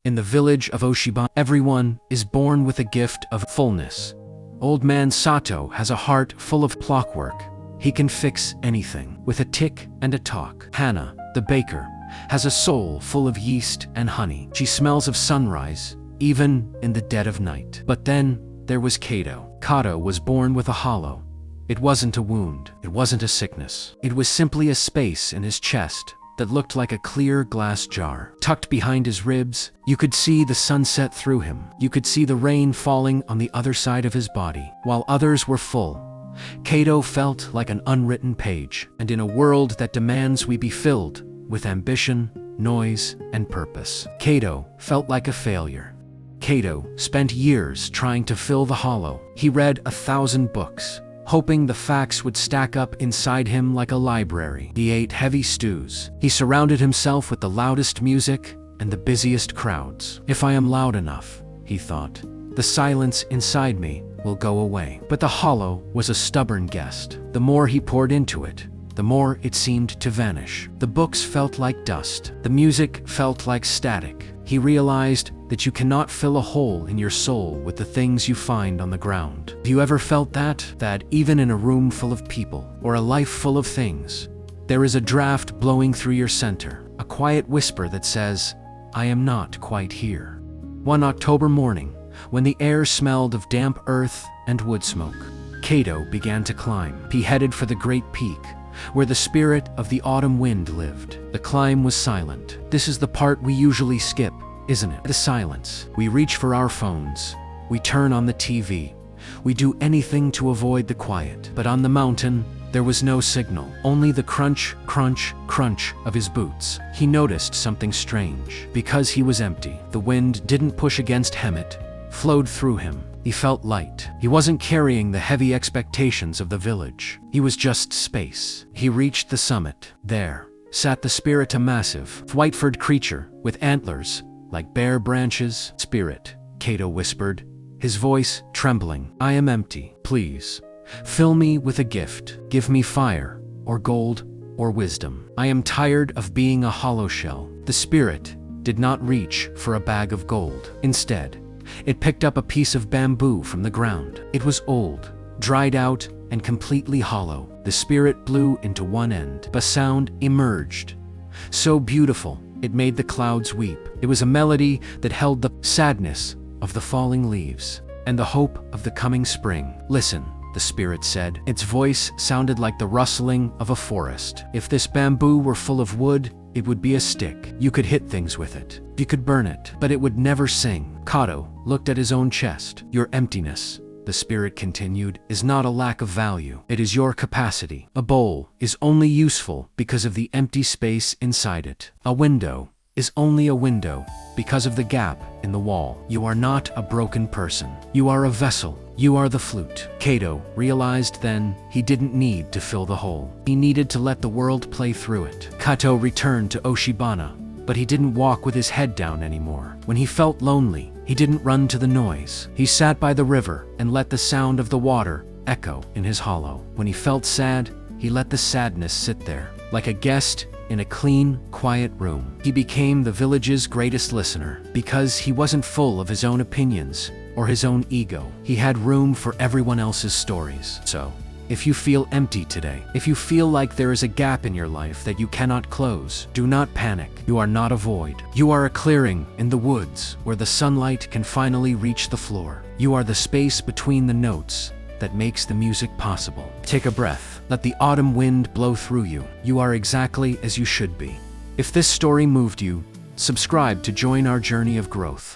In the village of Oshibana, everyone is born with a gift of fullness. Old man Sato has a heart full of clockwork. He can fix anything with a tick and a talk. Hannah, the baker, has a soul full of yeast and honey. She smells of sunrise, even in the dead of night. But then there was Kaito. Kaito was born with a hollow. It wasn't a wound. It wasn't a sickness. It was simply a space in his chest that looked like a clear glass jar. Tucked behind his ribs, you could see the sunset through him. You could see the rain falling on the other side of his body. While others were full, Kaito felt like an unwritten page. And in a world that demands we be filled with ambition, noise, and purpose, Kaito felt like a failure. Kaito spent years trying to fill the hollow. He read 1,000 books, hoping the facts would stack up inside him like a library. He ate heavy stews. He surrounded himself with the loudest music and the busiest crowds. If I am loud enough, he thought, the silence inside me will go away. But the hollow was a stubborn guest. The more he poured into it, the more it seemed to vanish. The books felt like dust. The music felt like static. He realized that you cannot fill a hole in your soul with the things you find on the ground. Have you ever felt that even in a room full of people or a life full of things, there is a draft blowing through your center, a quiet whisper that says, I am not quite here. One October morning, when the air smelled of damp earth and wood smoke, Kaito began to climb. He headed for the great peak, where the spirit of the autumn wind lived. The climb was silent. This is the part we usually skip, isn't it? The silence. We reach for our phones. We turn on the TV. We do anything to avoid the quiet. But on the mountain, there was no signal, only the crunch, crunch, crunch of his boots. He noticed something strange. Because he was empty, the wind didn't push against him, it flowed through him. He felt light. He wasn't carrying the heavy expectations of the village. He was just space. He reached the summit. There sat the spirit, a massive, white-furred creature with antlers like bare branches. Spirit, Kaito whispered, his voice trembling. I am empty. Please, fill me with a gift. Give me fire, or gold, or wisdom. I am tired of being a hollow shell. The spirit did not reach for a bag of gold. Instead, it picked up a piece of bamboo from the ground. It was old, dried out, and completely hollow. The spirit blew into one end. A sound emerged, so beautiful it made the clouds weep. It was a melody that held the sadness of the falling leaves and the hope of the coming spring. Listen, the spirit said. Its voice sounded like the rustling of a forest. If this bamboo were full of wood, it would be a stick. You could hit things with it. You could burn it, but it would never sing. Kaito looked at his own chest. Your emptiness, the spirit continued, is not a lack of value. It is your capacity. A bowl is only useful because of the empty space inside it. A window is only a window because of the gap in the wall. You are not a broken person. You are a vessel. You are the flute. Kaito realized then he didn't need to fill the hole. He needed to let the world play through it. Kaito returned to Oshibana, but he didn't walk with his head down anymore. When he felt lonely, he didn't run to the noise. He sat by the river and let the sound of the water echo in his hollow. When he felt sad, he let the sadness sit there, like a guest in a clean, quiet room. He became the village's greatest listener. Because he wasn't full of his own opinions or his own ego, he had room for everyone else's stories. So, if you feel empty today, if you feel like there is a gap in your life that you cannot close, do not panic. You are not a void. You are a clearing in the woods where the sunlight can finally reach the floor. You are the space between the notes that makes the music possible. Take a breath. Let the autumn wind blow through you. You are exactly as you should be. If this story moved you, subscribe to join our journey of growth.